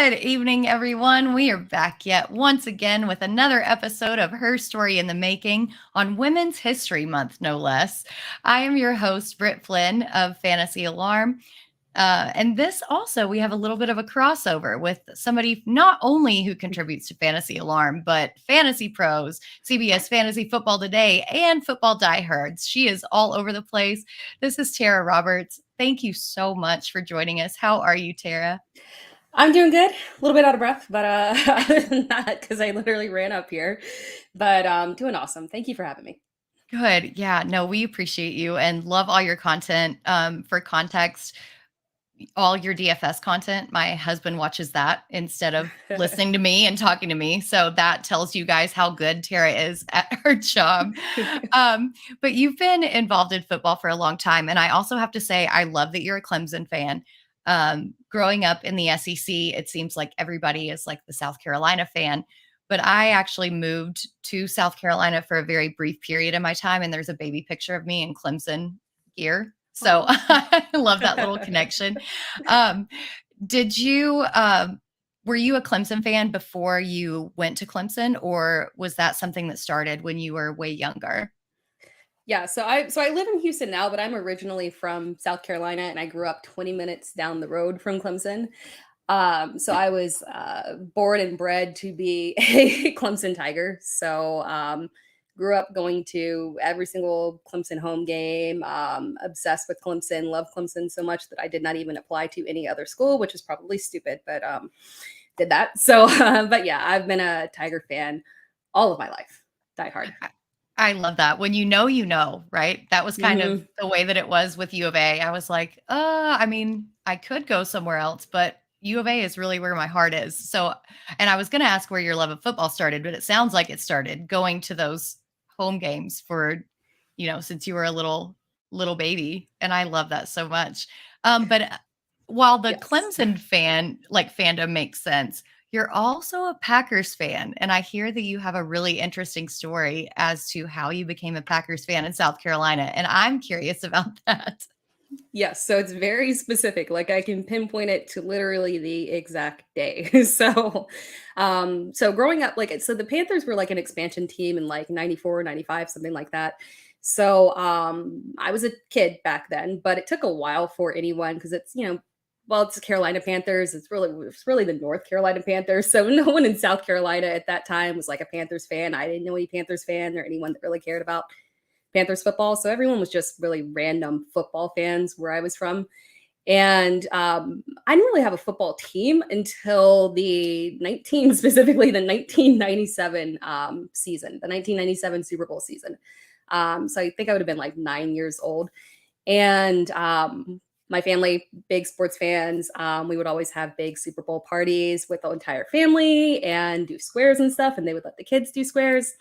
Good evening, everyone. We are back yet once again with another episode of Her Story in the Making on Women's History Month, no less. I am your host, Britt Flinn of Fantasy Alarm. And this also, we have a little bit of a crossover with somebody not only who contributes to Fantasy Alarm, but FantasyPros, CBS Fantasy Football Today, and Football Diehards. She is all over the place. This is Tera Roberts. Thank you so much for joining us. How are you, Tera? I'm doing good. A little bit out of breath, but other than that, because I literally ran up here, but doing awesome. Thank you for having me. Good. Yeah, no, we appreciate you and love all your content. For context, all your DFS content, my husband watches that instead of listening to me and talking to me. So that tells you guys how good Tara is at her job. But you've been involved in football for a long time. And I also have to say, I love that you're a Clemson fan. Growing up in the SEC, it seems like everybody is like the South Carolina fan. But I actually moved to South Carolina for a very brief period in my time. And there's a baby picture of me in Clemson gear. So I love that little connection. Did you, were you a Clemson fan before you went to Clemson, or was that something that started when you were way younger? Yeah, so I live in Houston now, but I'm originally from South Carolina, and I grew up 20 minutes down the road from Clemson. So I was born and bred to be a Clemson Tiger. So grew up going to every single Clemson home game, obsessed with Clemson, loved Clemson so much that I did not even apply to any other school, which is probably stupid, but did that. So, but yeah, I've been a Tiger fan all of my life. Die hard. I love that. When you know, right? That was kind of the way that it was with U of A. I was like, I mean, I could go somewhere else, but U of A is really where my heart is. So, and I was going to ask where your love of football started, but it sounds like it started going to those home games for, since you were a little baby. And I love that so much. But while the Yes. Clemson fandom makes sense, you're also a Packers fan, and I hear that you have a really interesting story as to how you became a Packers fan in South Carolina, and I'm curious about that. Yes, so it's very specific. Like I can pinpoint it to literally the exact day. So growing up, so the Panthers were like an expansion team in like 94, 95, something like that. So I was a kid back then, but it took a while for anyone because it's, it's the Carolina Panthers. It's really the North Carolina Panthers. So no one in South Carolina at that time was like a Panthers fan. I didn't know any Panthers fan or anyone that really cared about Panthers football. So everyone was just really random football fans where I was from. And I didn't really have a football team until specifically the 1997 season, the 1997 Super Bowl season. So I think I would have been like 9 years old. And my family, big sports fans. We would always have big Super Bowl parties with the entire family and do squares and stuff. And they would let the kids do squares.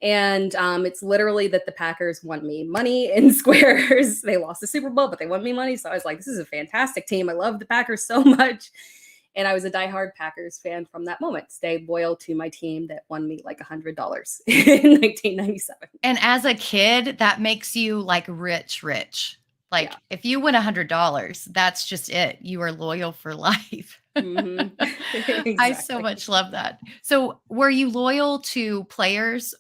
And it's literally that the Packers won me money in squares. They lost the Super Bowl, but they won me money. So I was like, this is a fantastic team. I love the Packers so much. And I was a diehard Packers fan from that moment. Stayed loyal to my team that won me like $100 in 1997. And as a kid, that makes you like rich. Like if you win $100, that's just it. You are loyal for life. Exactly. I so much love that. So were you loyal to players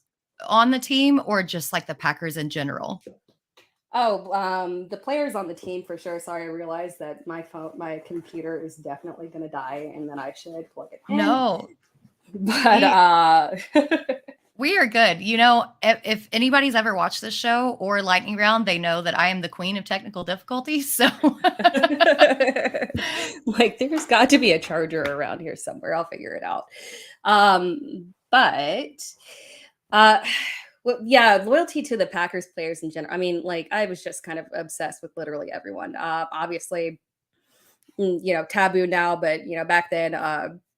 on the team or just like the Packers in general? Oh, the players on the team for sure. Sorry, I realized that my computer is definitely going to die, and then I should plug it in. No, but we are good. If anybody's ever watched this show or Lightning Round, they know that I am the queen of technical difficulties. So, like, there's got to be a charger around here somewhere. I'll figure it out. Well, yeah, loyalty to the Packers players in general. I mean, like I was just kind of obsessed with literally everyone. Obviously, taboo now, but back then,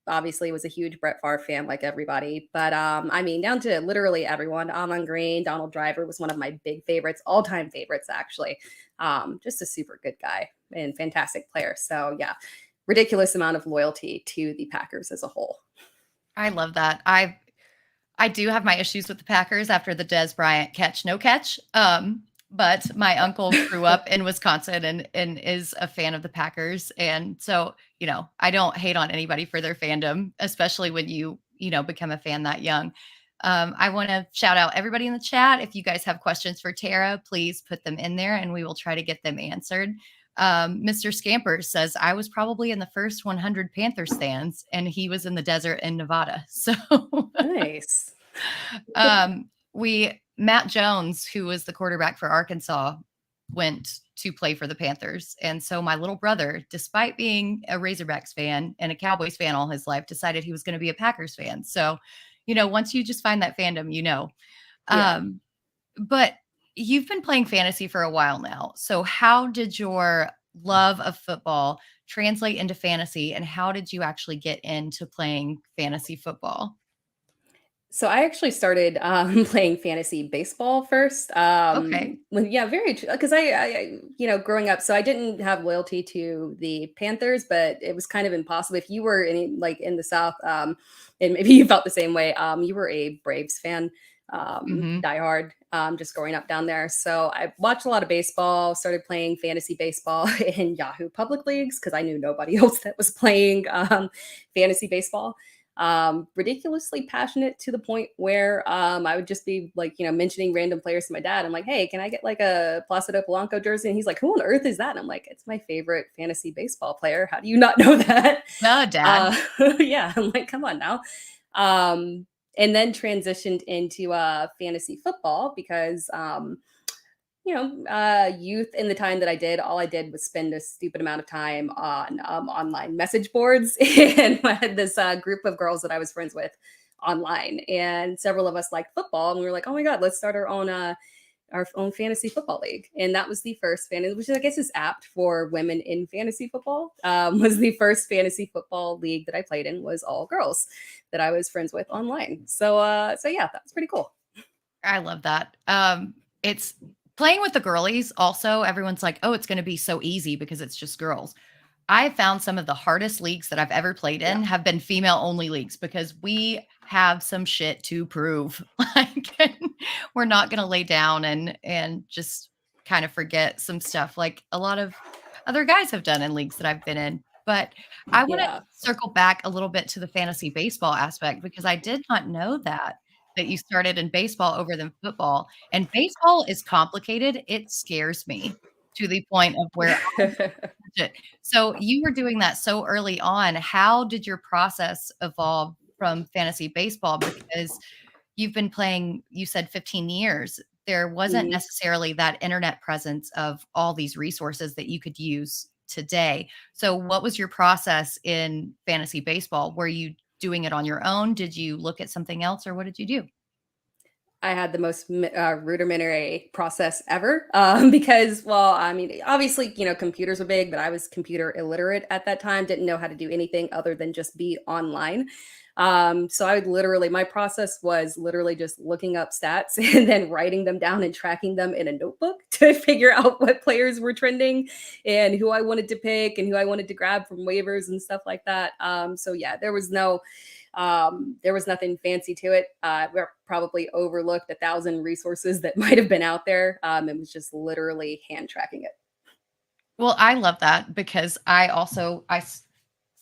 obviously was a huge Brett Favre fan like everybody. But I mean, down to literally everyone. Amon Green, Donald Driver was one of my big favorites, all-time favorites actually. Just a super good guy and fantastic player. So yeah, ridiculous amount of loyalty to the Packers as a whole. I love that. I do have my issues with the Packers after the Dez Bryant catch, no catch. but my uncle grew up in Wisconsin and is a fan of the Packers. And so, I don't hate on anybody for their fandom, especially when you become a fan that young. I want to shout out everybody in the chat. If you guys have questions for Tara, please put them in there and we will try to get them answered. Mr. Scampers says, I was probably in the first 100 Panthers fans and he was in the desert in Nevada. So Nice. Matt Jones, who was the quarterback for Arkansas, went to play for the Panthers. And so my little brother, despite being a Razorbacks fan and a Cowboys fan all his life, decided he was going to be a Packers fan. So, once you just find that fandom, Yeah. But you've been playing fantasy for a while now. So how did your love of football translate into fantasy and how did you actually get into playing fantasy football? So I actually started playing fantasy baseball first. Okay. Very because growing up, so I didn't have loyalty to the Panthers, but it was kind of impossible if you were in the South, and maybe you felt the same way. You were a Braves fan, Mhm. diehard, just growing up down there. So I watched a lot of baseball, started playing fantasy baseball in Yahoo public leagues because I knew nobody else that was playing fantasy baseball. Ridiculously passionate to the point where I would just be mentioning random players to my dad. I'm like, hey, can I get like a Placido Polanco jersey? And he's like, who on earth is that? And I'm like, it's my favorite fantasy baseball player. How do you not know that? No, Dad. Yeah, I'm like, come on now. And then transitioned into fantasy football because youth in the time that I did, all I did was spend a stupid amount of time on online message boards. And I had this group of girls that I was friends with online, and several of us liked football. And we were like, oh my God, let's start our own fantasy football league. And that was the first fantasy, which I guess is apt for women in fantasy football, was the first fantasy football league that I played in, was all girls that I was friends with online. So yeah, that was pretty cool. I love that. It's playing with the girlies also. Everyone's like, oh, it's going to be so easy because it's just girls. I found some of the hardest leagues that I've ever played Yeah. in have been female only leagues because we have some shit to prove. Like we're not going to lay down and just kind of forget some stuff like a lot of other guys have done in leagues that I've been in. But I want to Yeah. circle back a little bit to the fantasy baseball aspect because I did not know that you started in baseball over than football. And baseball is complicated. It scares me to the point of where it. So you were doing that so early on. How did your process evolve from fantasy baseball? Because you've been playing, you said 15 years. There wasn't Mhm. necessarily that internet presence of all these resources that you could use today. So what was your process in fantasy baseball? Were you doing it on your own? Did you look at something else or what did you do? I had the most rudimentary process ever because, well, I mean, obviously, computers were big, but I was computer illiterate at that time, didn't know how to do anything other than just be online. So I would literally, my process was literally just looking up stats and then writing them down and tracking them in a notebook to figure out what players were trending and who I wanted to pick and who I wanted to grab from waivers and stuff like that. So yeah, there was nothing fancy to it. We probably overlooked 1,000 resources that might have been out there. It was just literally hand tracking it. Well, I love that because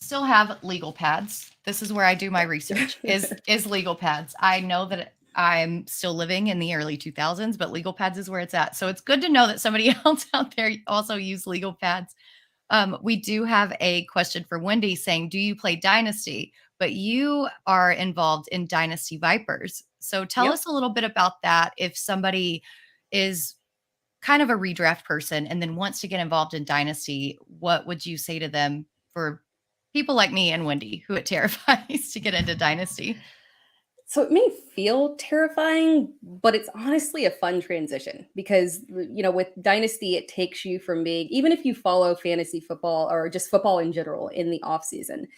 still have legal pads. This is where I do my research is legal pads. I know that I'm still living in the early 2000s, but legal pads is where it's at. So it's good to know that somebody else out there also use legal pads. We do have a question for Wendy saying, do you play Dynasty? But you are involved in Dynasty Vipers. So tell Yep. us a little bit about that. If somebody is kind of a redraft person and then wants to get involved in Dynasty, what would you say to them for people like me and Wendy who it terrifies to get into Dynasty? So it may feel terrifying, but it's honestly a fun transition because, with Dynasty, it takes you from being, even if you follow fantasy football or just football in general in the off season,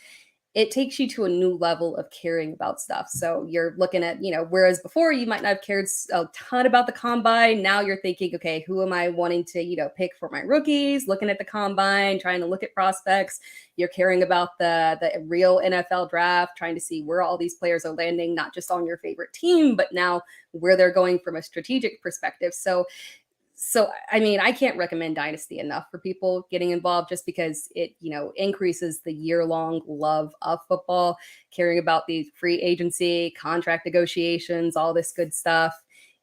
it takes you to a new level of caring about stuff. So you're looking at, whereas before you might not have cared a ton about the combine. Now you're thinking, okay, who am I wanting to, pick for my rookies? Looking at the combine, trying to look at prospects. You're caring about the real NFL draft, trying to see where all these players are landing, not just on your favorite team, but now where they're going from a strategic perspective. So So, I mean, I can't recommend Dynasty enough for people getting involved just because it, increases the year-long love of football, caring about the free agency, contract negotiations, all this good stuff.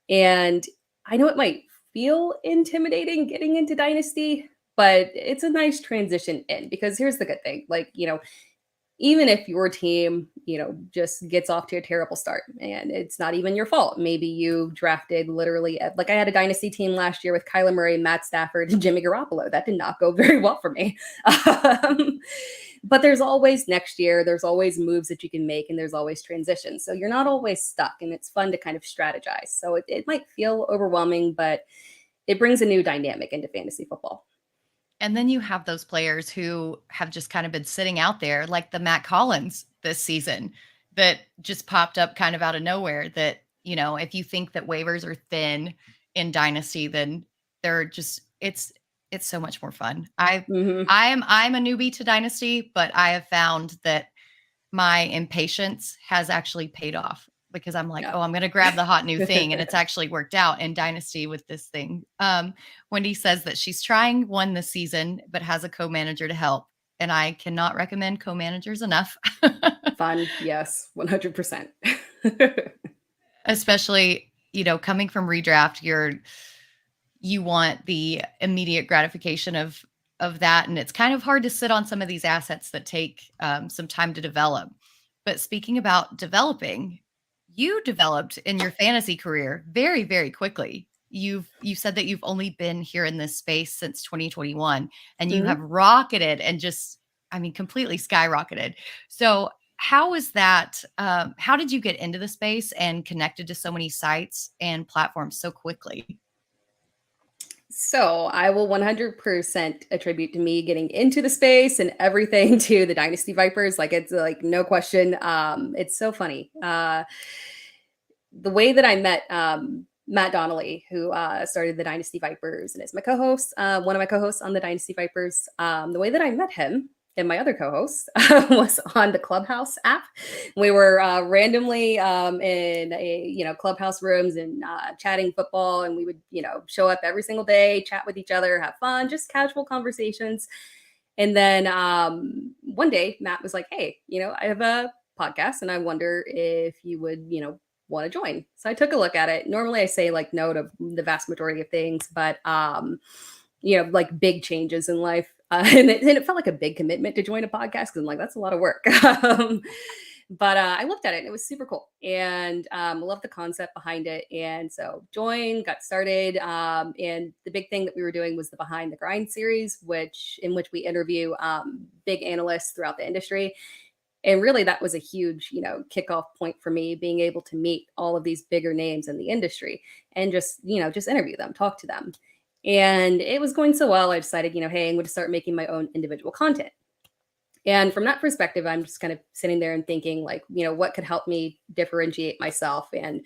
And I know it might feel intimidating getting into Dynasty, but it's a nice transition in because here's the good thing. Like, even if your team, just gets off to a terrible start and it's not even your fault. Maybe you drafted literally, like I had a dynasty team last year with Kyler Murray, Matt Stafford, and Jimmy Garoppolo. That did not go very well for me. But there's always next year, there's always moves that you can make, and there's always transitions. So you're not always stuck, and it's fun to kind of strategize. So it might feel overwhelming, but it brings a new dynamic into fantasy football. And then you have those players who have just kind of been sitting out there, like the Matt Collins this season, that just popped up kind of out of nowhere. That, if you think that waivers are thin in Dynasty, then they're just it's so much more fun. Mhm. I'm a newbie to Dynasty, but I have found that my impatience has actually paid off because I'm like, Yeah. oh, I'm going to grab the hot new thing. And it's actually worked out in Dynasty with this thing. Wendy says that she's trying one this season, but has a co-manager to help. And I cannot recommend co-managers enough. Fun. Yes. 100%. Especially, coming from redraft, you want the immediate gratification of that. And it's kind of hard to sit on some of these assets that take some time to develop. But speaking about developing, you developed in your fantasy career very, very quickly. You said that you've only been here in this space since 2021, and you have rocketed and just, completely skyrocketed. So how is that? How did you get into the space and connected to so many sites and platforms so quickly? So I will 100% attribute to me getting into the space and everything to the Dynasty Vipers. Like it's like no question. It's so funny. The way that I met Matt Donnelly, who started the Dynasty Vipers and is my co-host, one of my co-hosts on the Dynasty Vipers. The way that I met him and my other co-host was on the Clubhouse app. We were randomly in Clubhouse rooms and chatting football, and we would show up every single day, chat with each other, have fun, just casual conversations. And then one day Matt was like, hey, I have a podcast and I wonder if you would want to join. So I took a look at it. Normally I say like no to the vast majority of things, but like big changes in life. And it felt like a big commitment to join a podcast because I'm like, that's a lot of work. But I looked at it and it was super cool. And I love the concept behind it. And so joined, got started. And the big thing that we were doing was the Behind the Grind series, in which we interview big analysts throughout the industry. And really that was a huge, kickoff point for me, being able to meet all of these bigger names in the industry and just interview them, talk to them. And it was going so well, I decided, hey, I'm going to start making my own individual content. And from that perspective, I'm just kind of sitting there and thinking like, what could help me differentiate myself? And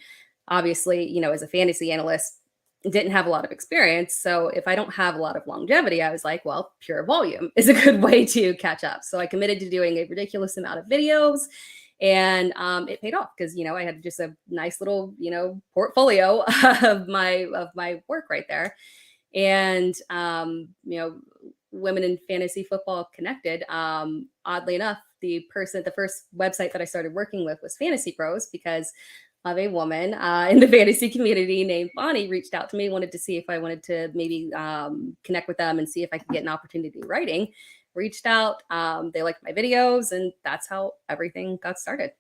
obviously, as a fantasy analyst, didn't have a lot of experience. So if I don't have a lot of longevity, I was like, well, pure volume is a good way to catch up. So I committed to doing a ridiculous amount of videos, and it paid off because I had just a nice little portfolio of my work right there. And Women in Fantasy Football Connected. Oddly enough, the first website that I started working with was FantasyPros because of a woman in the fantasy community named Bonnie reached out to me, wanted to see if I wanted to maybe connect with them and see if I could get an opportunity writing. Reached out, they liked my videos, and that's how everything got started.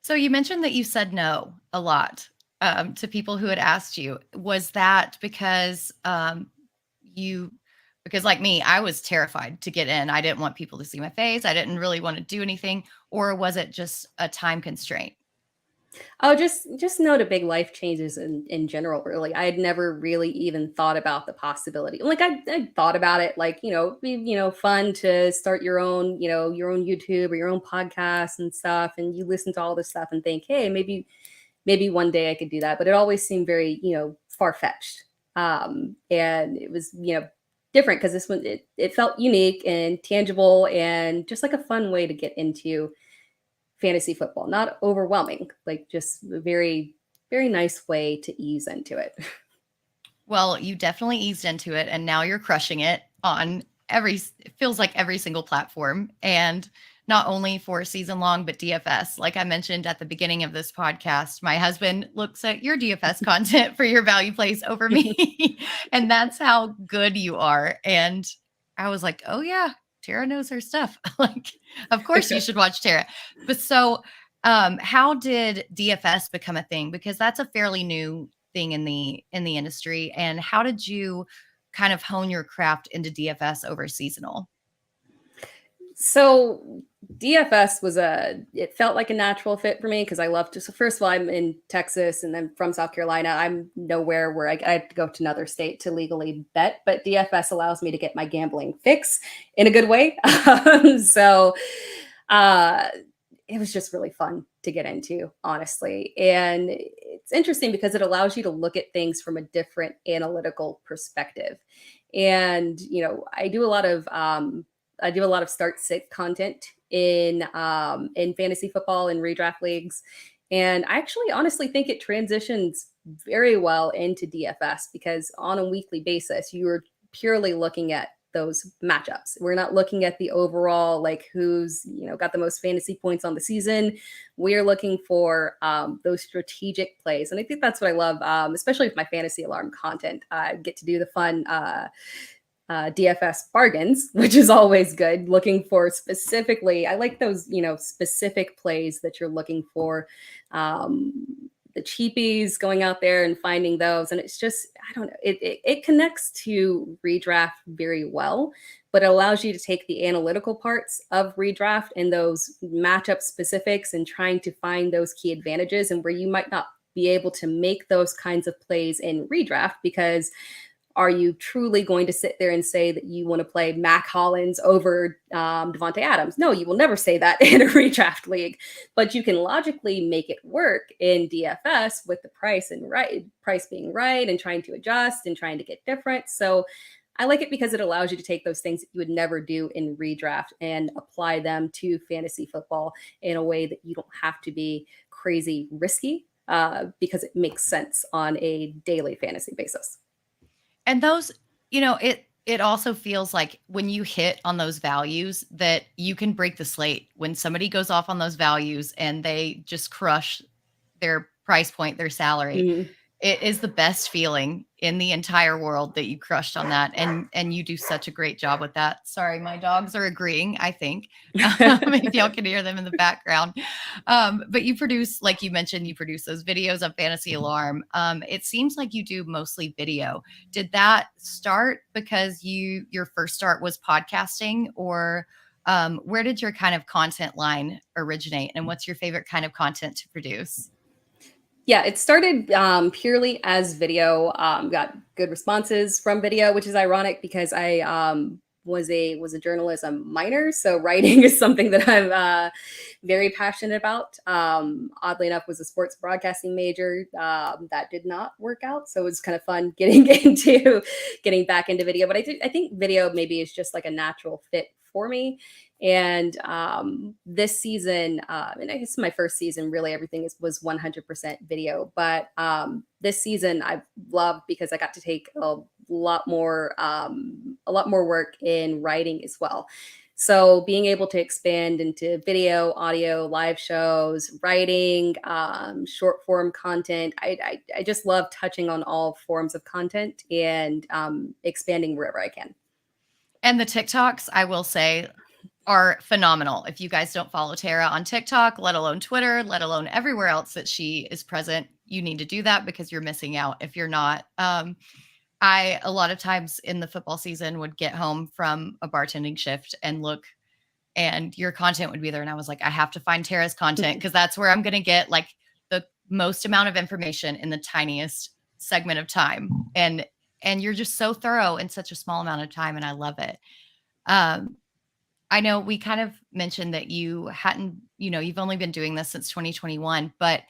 So you mentioned that you said no a lot to people who had asked you. Was that because because like me, I was terrified to get in. I didn't want people to see my face. I didn't really want to do anything. Or was it just a time constraint? Oh, just know the big life changes in general, really. I had never really even thought about the possibility. Like I thought about it, like, be, fun to start your own YouTube or your own podcast and stuff. And you listen to all this stuff and think, hey, maybe one day I could do that. But it always seemed very, far-fetched. And it was, different because this one, it felt unique and tangible and just like a fun way to get into fantasy football, not overwhelming, like just a very, very nice way to ease into it. Well, you definitely eased into it, and now you're crushing it on it feels like every single platform. And not only for season long, but DFS. Like I mentioned at the beginning of this podcast, my husband looks at your DFS content for your value plays over me. And that's how good you are. And I was like, oh, yeah, Tera knows her stuff. Like, of course you should watch Tera. But so, how did DFS become a thing? Because that's a fairly new thing in the industry. And how did you kind of hone your craft into DFS over seasonal? So DFS it felt like a natural fit for me because I love to. So first of all, I'm in Texas and then from South Carolina. I'm nowhere where I have to go to another state to legally bet, but DFS allows me to get my gambling fix in a good way. So uh, it was just really fun to get into, honestly. And it's interesting because it allows you to look at things from a different analytical perspective. And, I do a lot of start sit content in fantasy football and redraft leagues. And I actually honestly think it transitions very well into DFS because on a weekly basis, you are purely looking at those matchups. We're not looking at the overall, like who's, got the most fantasy points on the season. We're looking for those strategic plays. And I think that's what I love, especially with my fantasy alarm content. I get to do the fun DFS bargains, which is always good. Looking for specifically, I like those, specific plays that you're looking for. The cheapies, going out there and finding those. And it's just, I don't know, it connects to redraft very well, but it allows you to take the analytical parts of redraft and those matchup specifics and trying to find those key advantages and where you might not be able to make those kinds of plays in redraft because are you truly going to sit there and say that you want to play Mac Hollins over Devontae Adams? No, you will never say that in a redraft league, but you can logically make it work in DFS with the price being right and trying to adjust and trying to get different. So I like it because it allows you to take those things that you would never do in redraft and apply them to fantasy football in a way that you don't have to be crazy risky because it makes sense on a daily fantasy basis. And those, it also feels like when you hit on those values that you can break the slate when somebody goes off on those values and they just crush their price point, their salary. Mhm. It is the best feeling in the entire world that you crushed on that, and you do such a great job with that. Sorry, my dogs are agreeing, I think. If y'all can hear them in the background. But you produce, like you mentioned, you produce those videos of Fantasy Alarm. It seems like you do mostly video. Did that start because your first start was podcasting, or where did your kind of content line originate, and what's your favorite kind of content to produce? Yeah, it started purely as video. Got good responses from video, which is ironic because I was a journalism minor, so writing is something that I'm very passionate about. Oddly enough, was a sports broadcasting major that did not work out, so it was kind of fun getting back into video. But I think video maybe is just like a natural fit for me. And this season, and I guess my first season, really everything was 100% video. But this season, I've loved because I got to take a lot more work in writing as well. So being able to expand into video, audio, live shows, writing, short form content, I just love touching on all forms of content and expanding wherever I can. And the TikToks, I will say, are phenomenal. If you guys don't follow Tera on TikTok, let alone Twitter, let alone everywhere else that she is present, you need to do that because you're missing out if you're not. I, a lot of times in the football season, would get home from a bartending shift and look, and your content would be there. And I was like, I have to find Tera's content because that's where I'm going to get like the most amount of information in the tiniest segment of time. And you're just so thorough in such a small amount of time. And I love it. I know we kind of mentioned that you hadn't, you've only been doing this since 2021, but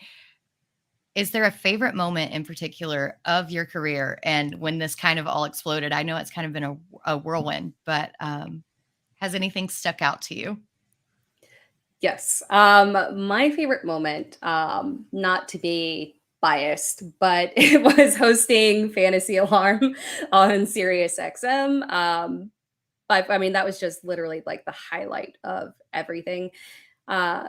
is there a favorite moment in particular of your career and when this kind of all exploded? I know it's kind of been a whirlwind, but has anything stuck out to you? Yes. My favorite moment, not to be biased, but it was hosting Fantasy Alarm on Sirius XM. But I mean, that was just literally like the highlight of everything. Uh,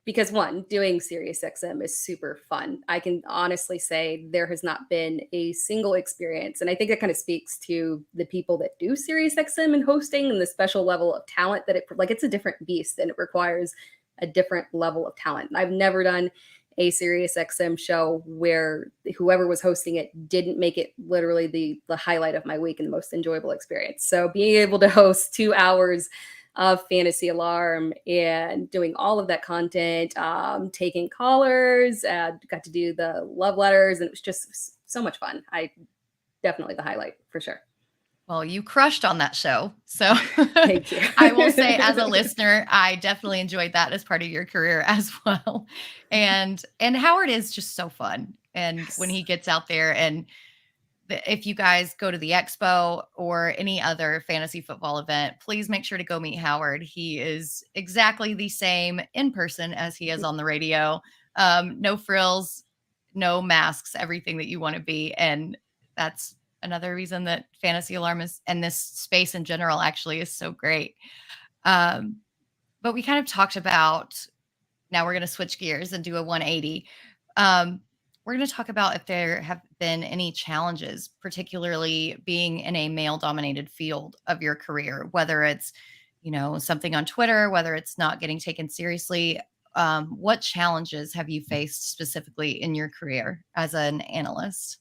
because one, doing Sirius XM is super fun. I can honestly say there has not been a single experience, and I think that kind of speaks to the people that do Sirius XM and hosting and the special level of talent that it's a different beast and it requires a different level of talent. I've never done a Sirius XM show where whoever was hosting it didn't make it literally the highlight of my week and the most enjoyable experience. So being able to host 2 hours of Fantasy Alarm and doing all of that content, taking callers, got to do the love letters, and it was just so much fun. Definitely the highlight for sure. Well, you crushed on that show. So Thank you. I will say, as a listener, I definitely enjoyed that as part of your career as well. And Howard is just so fun. And when he gets out there, and if you guys go to the expo or any other fantasy football event, please make sure to go meet Howard. He is exactly the same in person as he is on the radio. No frills, no masks, everything that you want to be. And that's another reason that Fantasy Alarm is, and this space in general actually, is so great. But we kind of talked about, now we're going to switch gears and do a 180. We're going to talk about if there have been any challenges, particularly being in a male dominated field of your career, whether it's, something on Twitter, whether it's not getting taken seriously. What challenges have you faced specifically in your career as an analyst?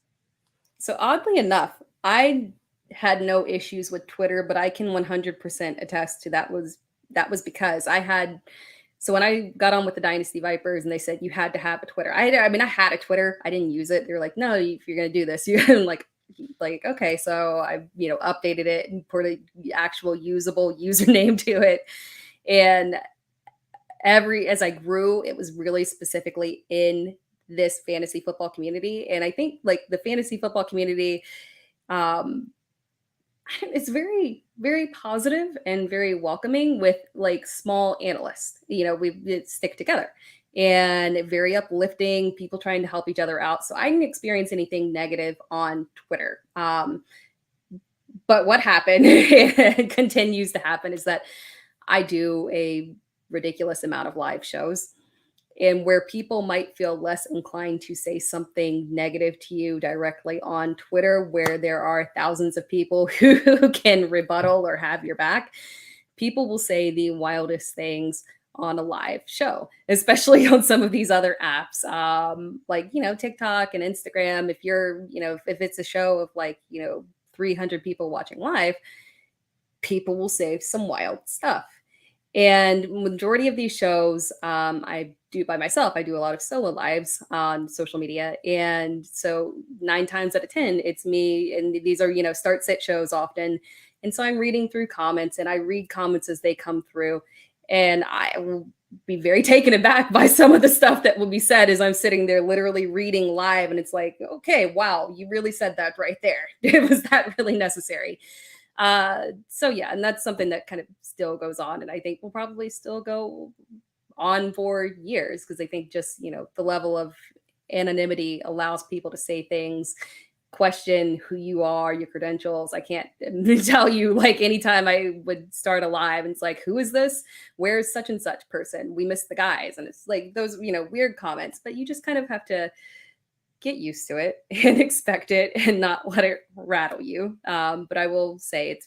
So oddly enough, I had no issues with Twitter, but I can 100% attest to that was because so when I got on with the Dynasty Vipers and they said you had to have a Twitter, I had a Twitter. I didn't use it. They were like, no, if you're going to do this, you're like, okay. So I, updated it and put an actual usable username to it. And as I grew, it was really specifically in this fantasy football community. And I think like the fantasy football community, it's very, very positive and very welcoming with like small analysts. We stick together and very uplifting, people trying to help each other out. So I didn't experience anything negative on Twitter. But what happened and continues to happen is that I do a ridiculous amount of live shows, and where people might feel less inclined to say something negative to you directly on Twitter, where there are thousands of people who can rebuttal or have your back, people will say the wildest things on a live show, especially on some of these other apps, like, TikTok and Instagram. If you're, if it's a show of 300 people watching live, people will say some wild stuff. And majority of these shows, I do by myself. I do a lot of solo lives on social media. And so 9 times out of 10, it's me. And these are, start sit shows often. And so I'm reading through comments, and I read comments as they come through. And I will be very taken aback by some of the stuff that will be said as I'm sitting there literally reading live. And it's like, okay, wow, you really said that right there. Was that really necessary? So yeah, and that's something that kind of still goes on, and I think will probably still go on for years, because I think just, the level of anonymity allows people to say things, question who you are, your credentials. I can't tell you, like, anytime I would start a live and it's like, who is this? Where's such and such person? We missed the guys. And it's like those, weird comments, but you just kind of have to get used to it and expect it and not let it rattle you. But I will say it's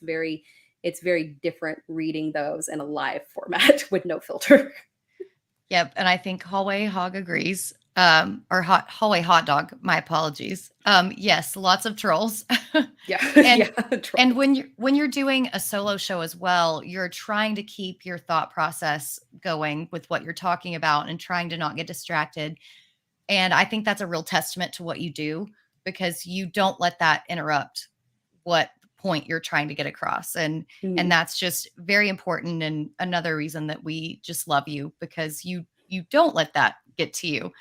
very different reading those in a live format with no filter. Yep. And I think Hallway Hog agrees. Hallway Hot Dog, my apologies. Yes, lots of trolls. Yeah. And when you're doing a solo show as well, you're trying to keep your thought process going with what you're talking about and trying to not get distracted. And I think that's a real testament to what you do, because you don't let that interrupt what point you're trying to get across. And that's just very important. And another reason that we just love you, because you don't let that get to you.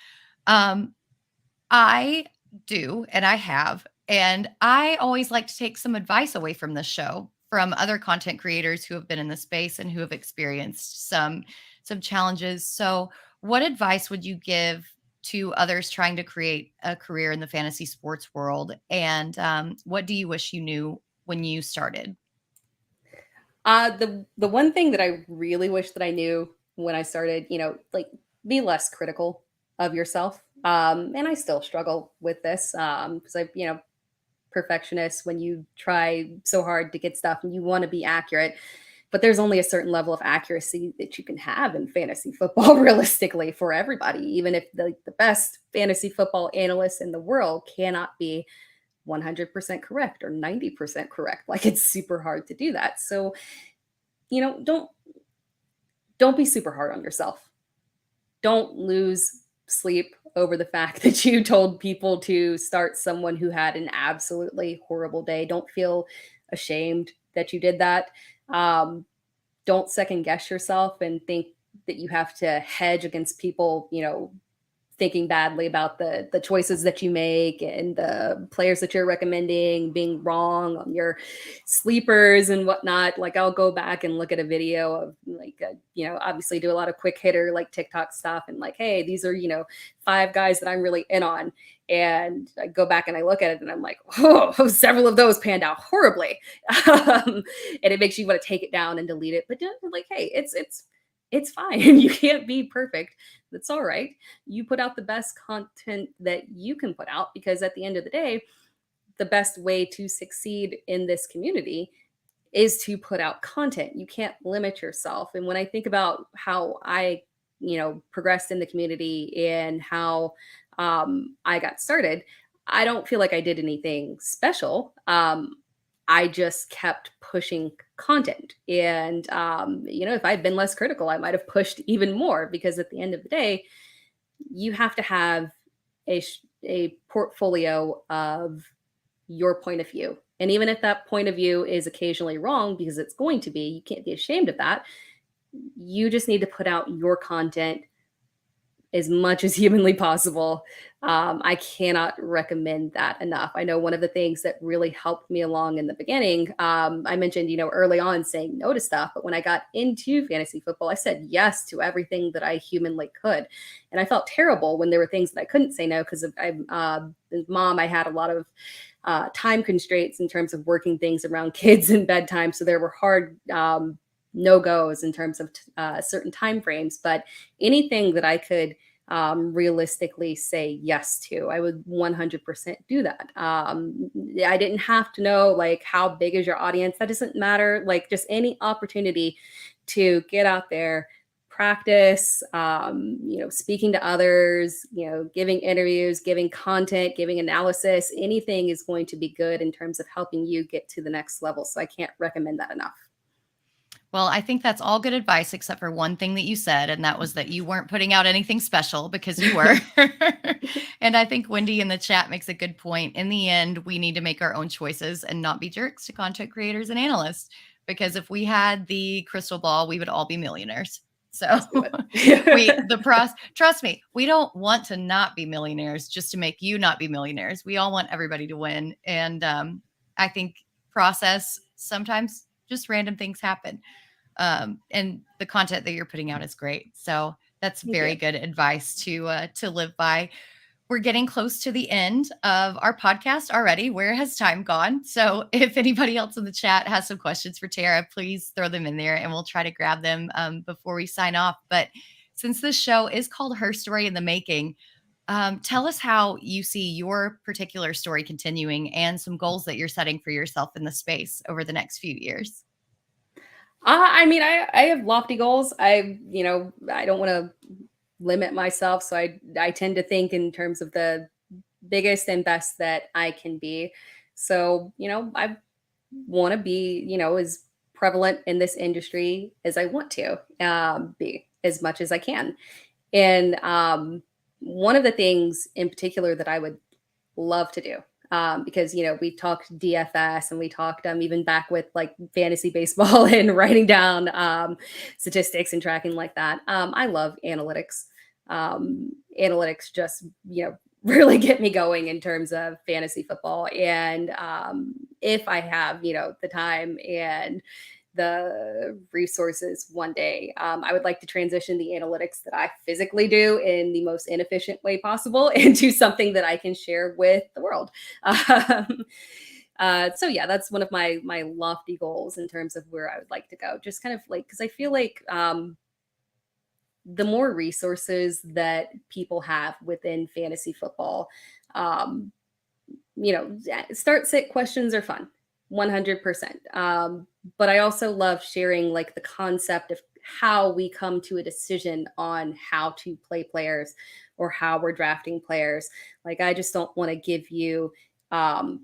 I do, and I have, and I always like to take some advice away from this show from other content creators who have been in the space and who have experienced some challenges. So what advice would you give to others trying to create a career in the fantasy sports world? And what do you wish you knew when you started? The one thing that I really wish that I knew when I started, like be less critical of yourself. And I still struggle with this because perfectionist when you try so hard to get stuff and you want to be accurate. But there's only a certain level of accuracy that you can have in fantasy football, realistically, for everybody. Even if the best fantasy football analysts in the world cannot be 100% correct or 90% correct. Like it's super hard to do that. So, don't be super hard on yourself. Don't lose sleep over the fact that you told people to start someone who had an absolutely horrible day. Don't feel ashamed that you did that. Um, don't second guess yourself and think that you have to hedge against people, thinking badly about the choices that you make and the players that you're recommending being wrong on your sleepers and whatnot. Like I'll go back and look at a video of obviously do a lot of quick hitter like TikTok stuff and like, hey, these are 5 guys that I'm really in on. And I go back and I look at it and I'm like, oh, several of those panned out horribly. And it makes you want to take it down and delete it. But like, hey, it's fine. You can't be perfect. That's all right. You put out the best content that you can put out because at the end of the day, the best way to succeed in this community is to put out content. You can't limit yourself. And when I think about how I, progressed in the community and how I got started, I don't feel like I did anything special. I just kept pushing content. And, if I'd been less critical, I might have pushed even more because at the end of the day, you have to have a portfolio of your point of view. And even if that point of view is occasionally wrong, because it's going to be, you can't be ashamed of that. You just need to put out your content as much as humanly possible. I cannot recommend that enough. I know one of the things that really helped me along in the beginning, I mentioned, early on saying no to stuff, but when I got into fantasy football, I said yes to everything that I humanly could. And I felt terrible when there were things that I couldn't say no because mom, I had a lot of time constraints in terms of working things around kids and bedtime. So there were hard no-goes in terms of certain time frames, but anything that I could realistically say yes to, I would 100% do that. I didn't have to know like how big is your audience. That doesn't matter. Like just any opportunity to get out there, practice, speaking to others, giving interviews, giving content, giving analysis, anything is going to be good in terms of helping you get to the next level. So I can't recommend that enough. Well, I think that's all good advice, except for one thing that you said, and that was that you weren't putting out anything special because you were. And I think Wendy in the chat makes a good point. In the end, we need to make our own choices and not be jerks to content creators and analysts. Because if we had the crystal ball, we would all be millionaires. So trust me, we don't want to not be millionaires just to make you not be millionaires. We all want everybody to win. And I think process sometimes just random things happen. And the content that you're putting out is great. So that's very good advice to live by. We're getting close to the end of our podcast already. Where has time gone? So if anybody else in the chat has some questions for Tera, please throw them in there and we'll try to grab them before we sign off. But since this show is called Her Story in the Making, tell us how you see your particular story continuing and some goals that you're setting for yourself in the space over the next few years. I have lofty goals. I don't want to limit myself. So I tend to think in terms of the biggest and best that I can be. So, I want to be, as prevalent in this industry as I want to be as much as I can. And one of the things in particular that I would love to do, because we talked DFS and we talked even back with like fantasy baseball and writing down statistics and tracking like that. I love analytics. Analytics just really get me going in terms of fantasy football. And if I have the time and the resources one day. I would like to transition the analytics that I physically do in the most inefficient way possible into something that I can share with the world. Um, so yeah, that's one of my lofty goals in terms of where I would like to go. Just kind of like because I feel like the more resources that people have within fantasy football, um, start sit questions are fun, 100%. But I also love sharing like the concept of how we come to a decision on how to play players or how we're drafting players. Like, I just don't want to give you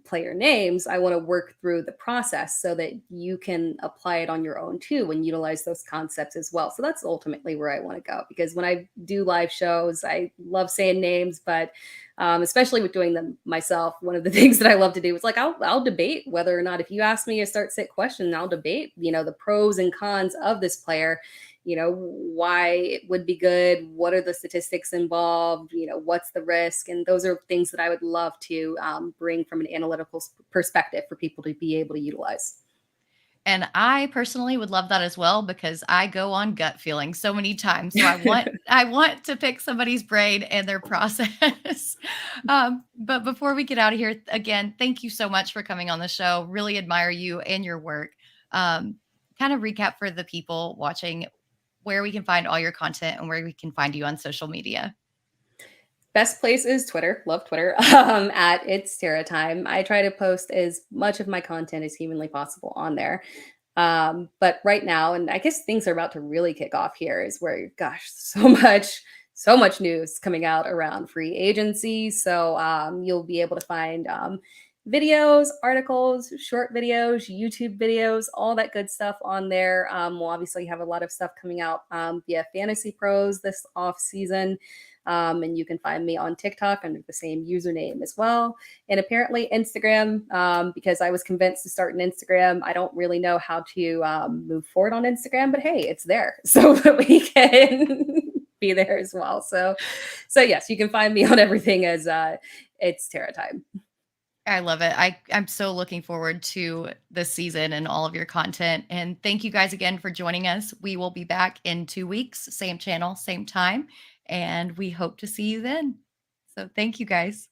player names. I want to work through the process so that you can apply it on your own too and utilize those concepts as well. So that's ultimately where I want to go, because when I do live shows, I love saying names, but especially with doing them myself, one of the things that I love to do is like I'll debate whether or not, if you ask me a start sit question, I'll debate the pros and cons of this player, why it would be good, what are the statistics involved, what's the risk, and those are things that I would love to bring from an analytical perspective for people to be able to utilize. And I personally would love that as well because I go on gut feeling so many times. So I want to pick somebody's brain and their process. But before we get out of here, again, thank you so much for coming on the show. Really admire you and your work. Kind of recap for the people watching where we can find all your content and where we can find you on social media. Best place is Twitter. Love Twitter. At It's Tera Time. I try to post as much of my content as humanly possible on there. But right now, and I guess things are about to really kick off here, is where, gosh, so much news coming out around free agency. So you'll be able to find videos, articles, short videos, YouTube videos, all that good stuff on there. We'll obviously have a lot of stuff coming out via FantasyPros this off season. And you can find me on TikTok under the same username as well. And apparently Instagram, because I was convinced to start an Instagram. I don't really know how to move forward on Instagram, but hey, it's there. So we can be there as well. So yes, you can find me on everything as It's Tera Time. I love it. I'm so looking forward to this season and all of your content. And thank you guys again for joining us. We will be back in 2 weeks, same channel, same time. And we hope to see you then. So thank you guys.